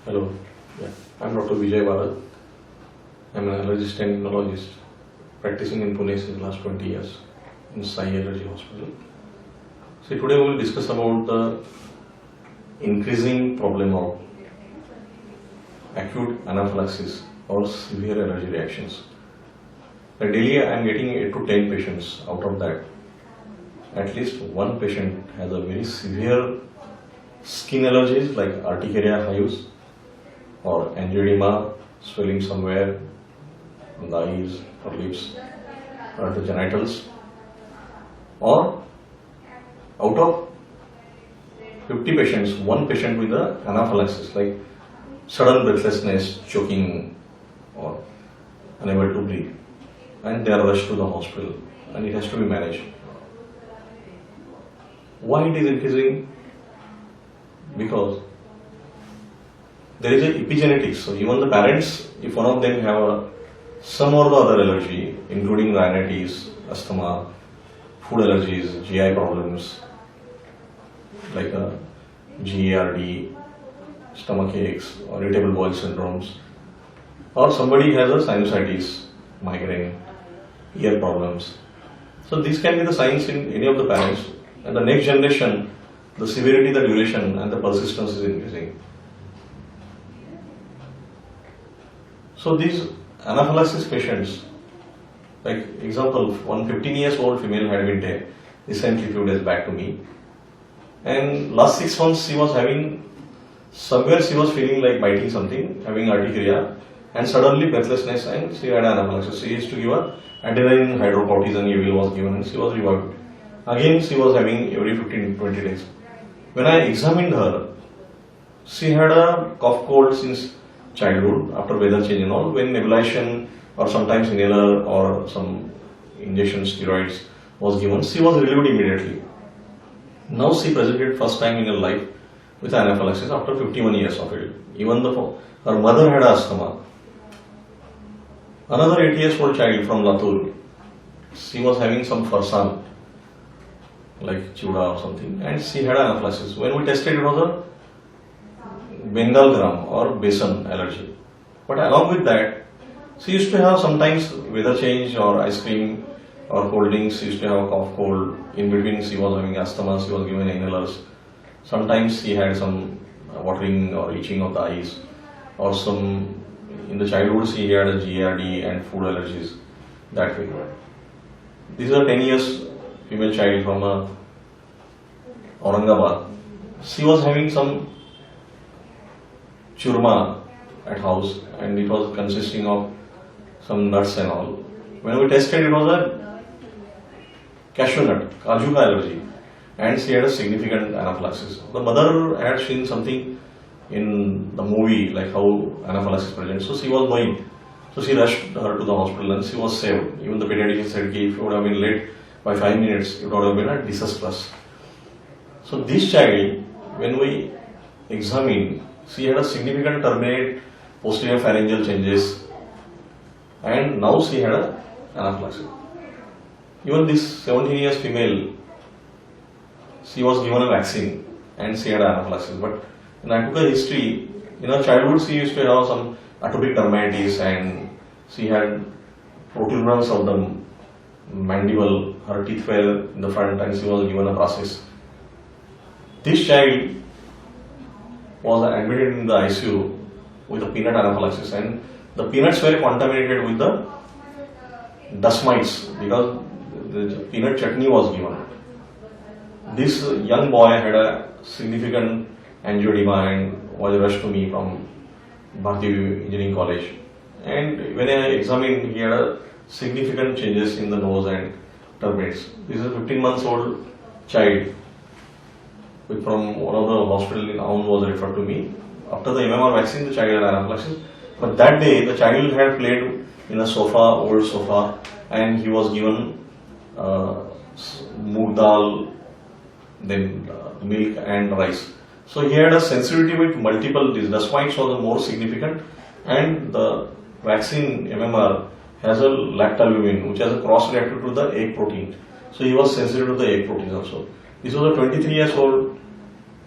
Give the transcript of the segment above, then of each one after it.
Hello, I'm Dr. Vijay Bharat. I'm an allergist and immunologist practicing in Pune since last 20 years in Sai Allergy Hospital. So today we will discuss about the increasing problem of acute anaphylaxis or severe allergy reactions. Daily I am getting 8 to 10 patients. Out of that, at least one patient has a very severe skin allergies like urticaria hives or angioedema, swelling somewhere on the eyes or lips or the genitals, or out of 50 patients, one patient with the anaphylaxis like sudden breathlessness, choking or unable to breathe, and they are rushed to the hospital and it has to be managed. Why it is increasing? Because there is a epigenetics. So even the parents, if one of them have some or the other allergy, including rhinitis, asthma, food allergies, GI problems like GERD, stomach aches, or irritable bowel syndromes, or somebody has a sinusitis, migraine, ear problems. So these can be the signs in any of the parents, and the next generation, the severity, the duration, and the persistence is increasing. So these anaphylaxis patients, like example, one 15 years old female had been recently few days back to me, and last 6 months she was having, somewhere she was feeling like biting something, having urticaria, and suddenly breathlessness, and she had anaphylaxis. She used to give her adenoid hydrocortisone UL was given, and she was revived. Again she was having every 15-20 days. When I examined her, she had a cough cold since childhood, after weather change and all, when nebulization or sometimes inhaler or some injection steroids was given, she was relieved immediately. Now she presented first time in her life with anaphylaxis after 51 years of it. Even her mother had asthma. Another 8 years old child from Latur, she was having some farsan like chuda or something, and she had anaphylaxis. When we tested, it was a Bengal gram or besan allergy. But along with that, she used to have sometimes weather change or ice cream or cold drinks. She used to have a cough cold. In between, she was having asthma. She was given inhalers. Sometimes she had some watering or itching of the eyes, or some in the childhood she had a GERD and food allergies that way. These are 10 years female child from Aurangabad. She was having some churma at house, and it was consisting of some nuts and all. When we tested, it was a cashew nut, kaju allergy, and she had a significant anaphylaxis. The mother had seen something in the movie, like how anaphylaxis presents, so she was knowing. So she rushed her to the hospital and she was saved. Even the pediatrician said, if you would have been late by 5 minutes, it would have been a disastrous. So this child, when we examined, she had a significant terminate posterior pharyngeal changes, and now she had an anaphylaxis. Even this 17 years female, she was given a vaccine and she had anaphylaxis. But when I took a history, in her childhood she used to have some atopic dermatitis, and she had protuberance of the mandible, her teeth were in the front, and she was given a process. This child was admitted in the ICU with a peanut anaphylaxis, and the peanuts were contaminated with the dust mites because the peanut chutney was given. This young boy had a significant angioedema and was rushed to me from Bharati Engineering College. And when I examined, he had a significant changes in the nose and turbidates. This is a 15 months old child from one of the hospital in Aun was referred to me. After the MMR vaccine, the child had anaphylaxis. But that day, the child had played in a sofa, old sofa, and he was given moong dal, then milk and rice. So he had a sensitivity with multiple diseases. Dust mites was the more significant, and the vaccine MMR has a lactalbumin, which has a cross reactive to the egg protein. So he was sensitive to the egg protein also. This was a 23 years old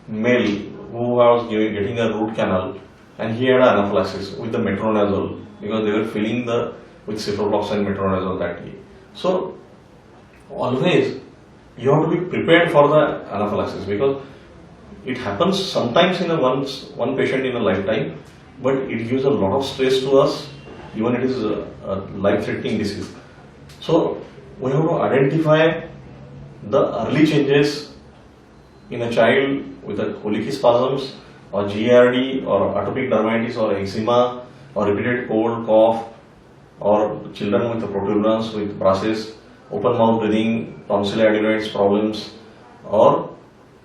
male who was getting a root canal and he had anaphylaxis with the metronidazole because they were filling the with ciprofloxacin metronidazole that day. So always you have to be prepared for the anaphylaxis because it happens sometimes in one patient in a lifetime, but it gives a lot of stress to us, even it is a life-threatening disease. So we have to identify the early changes in a child with a colicky spasms or GARD or atopic dermatitis or eczema or repeated cold, cough, or children with the protuberance with brushing, open mouth breathing, tonsil adenoids problems, or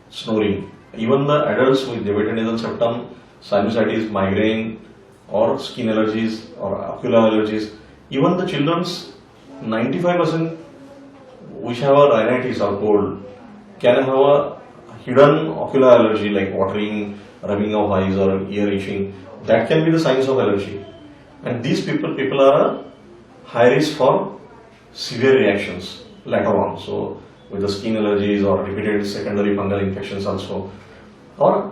snoring. Even the adults with deviated nasal septum, sinusitis, migraine, or skin allergies or ocular allergies. Even the children's 95% which have a rhinitis or cold can have a hidden ocular allergy like watering, rubbing of eyes or ear itching. That can be the signs of allergy. And these people are a high risk for severe reactions later on. So with the skin allergies or repeated secondary fungal infections also, or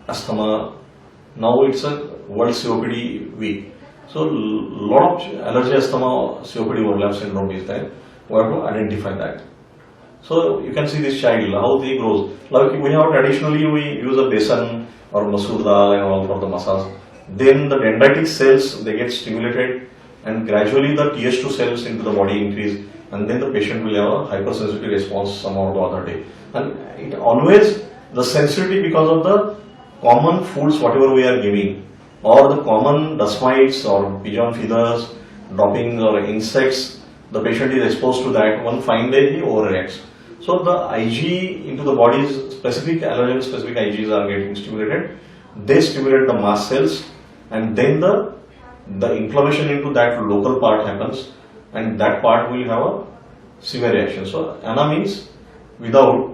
asthma. Now it's a World COPD week. So lot of allergy, asthma, COPD overlap syndrome is there. We have to identify that. So you can see this child, how he grows. Like we have traditionally we use a besan or masoor dal and all for the massage. Then the dendritic cells, they get stimulated and gradually the Th2 cells into the body increase, and then the patient will have a hypersensitivity response some or the other day. And it always, the sensitivity because of the common foods whatever we are giving, or the common dust mites or pigeon feathers, droppings or insects, the patient is exposed to that, one fine day he overreacts. So the Ig into the body's specific allergen specific Igs are getting stimulated. They stimulate the mast cells, and then the inflammation into that local part happens, and that part will have a severe reaction. So ANA means without,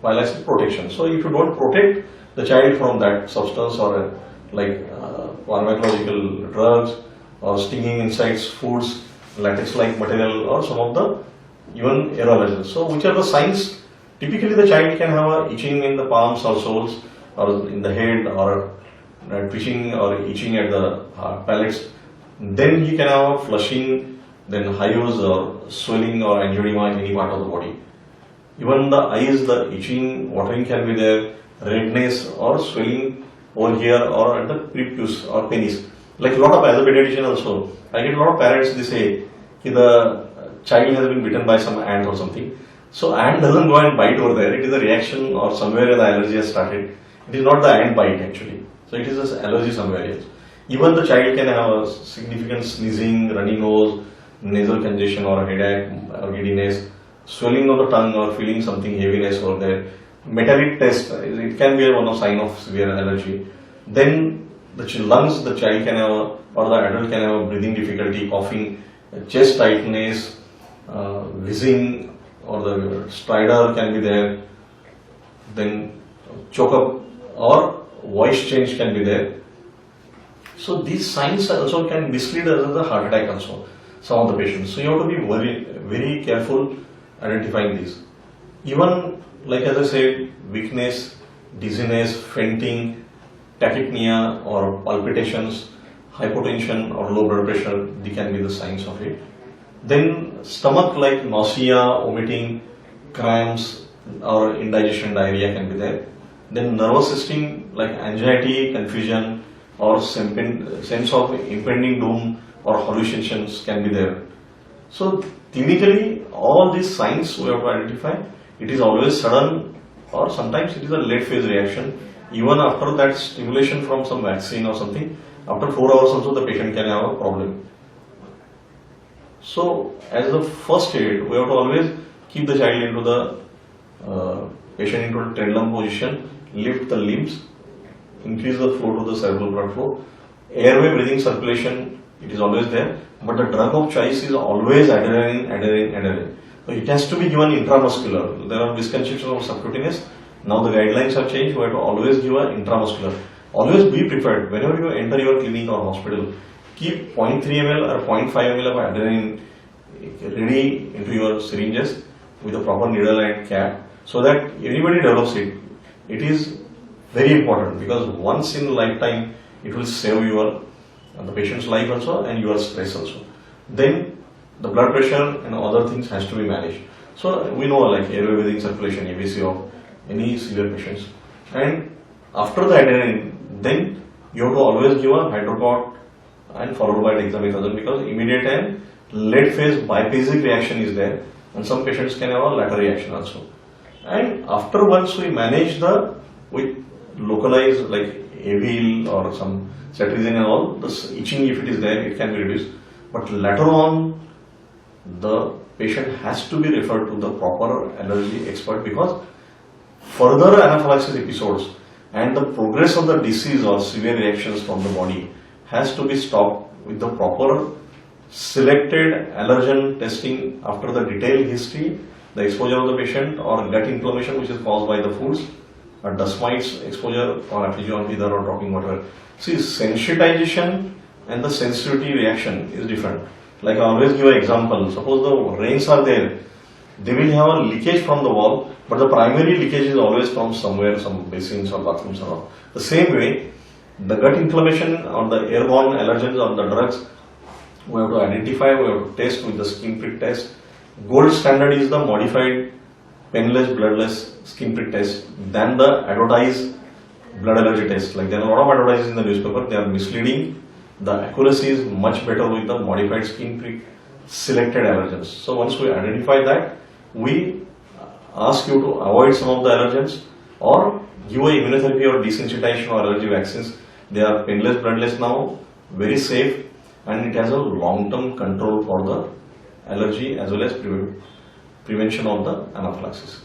while I say protection. So if you don't protect the child from that substance or like pharmacological drugs or stinging insects, foods, latex-like material, or some of the even aerosols. So which are the signs? Typically the child can have a itching in the palms or soles or in the head, or twitching or itching at the palates. Then he can have a flushing, then hives or swelling or angioedema in any part of the body. Even the eyes, the itching, watering can be there, redness or swelling over here or at the prepuce or penis. Like a lot of as a pediatrician also, I get a lot of parents, they say the child has been bitten by some ant or something. So ant doesn't go and bite over there, it is a reaction or somewhere the allergy has started. It is not the ant bite actually. So it is an allergy somewhere else. Even the child can have a significant sneezing, runny nose, nasal congestion or headache or giddiness, swelling of the tongue or feeling something heaviness over there. Metallic test, it can be one of sign of severe allergy. Then the lungs, the child can have or the adult can have breathing difficulty, coughing, chest tightness, wheezing, or the stridor can be there. Then choke up or voice change can be there. So these signs also can mislead us as a heart attack also, some of the patients. So you have to be very, very careful identifying these. Even like as I said, weakness, dizziness, fainting, tachypnea or palpitations, hypotension or low blood pressure, they can be the signs of it. Then stomach like nausea, vomiting, cramps or indigestion, diarrhea can be there. Then nervous system like anxiety, confusion or sense of impending doom or hallucinations can be there. So clinically all these signs we have to identify. It is always sudden or sometimes it is a late phase reaction. Even after that stimulation from some vaccine or something, after 4 hours also the patient can have a problem. So as the first aid, we have to always keep the child into the patient into a pendulum position, lift the limbs, increase the flow to the cerebral blood flow. Airway breathing circulation, it is always there, but the drug of choice is always adrenaline. So it has to be given intramuscular. There are misconceptions of subcutaneous. Now the guidelines have changed. We have to always give an intramuscular. Always be prepared. Whenever you enter your clinic or hospital, keep 0.3 ml or 0.5 ml of adrenaline ready into your syringes with a proper needle and cap, so that anybody develops it. It is very important because once in a lifetime it will save the patient's life also and your stress also. Then the blood pressure and other things has to be managed. So we know like airway within circulation, ABC of any severe patients. And after the adrenaline, then you have to always give a hydrocot and followed by dexamethasone, because immediate and late phase biphasic reaction is there, and some patients can have a latter reaction also. And after once we manage with localized like Avil or some cetirizine and all, this itching if it is there, it can be reduced. But later on, the patient has to be referred to the proper allergy expert, because further anaphylaxis episodes and the progress of the disease or severe reactions from the body has to be stopped with the proper selected allergen testing after the detailed history, the exposure of the patient or gut inflammation which is caused by the foods, or dust mites exposure or effusion either or dropping water. See, sensitization and the sensitivity reaction is different. Like I always give an example, suppose the rains are there, they will have a leakage from the wall, but the primary leakage is always from somewhere, some basins or bathrooms or all. The same way, the gut inflammation or the airborne allergens or the drugs, we have to identify, we have to test with the skin prick test. Gold standard is the modified painless, bloodless skin prick test than the advertised blood allergy test. Like there are a lot of advertises in the newspaper, they are misleading. The accuracy is much better with the modified skin prick selected allergens. So once we identify that, we ask you to avoid some of the allergens or give a immunotherapy or desensitization or allergy vaccines. They are painless, bloodless now, very safe, and it has a long-term control for the allergy as well as prevention of the anaphylaxis.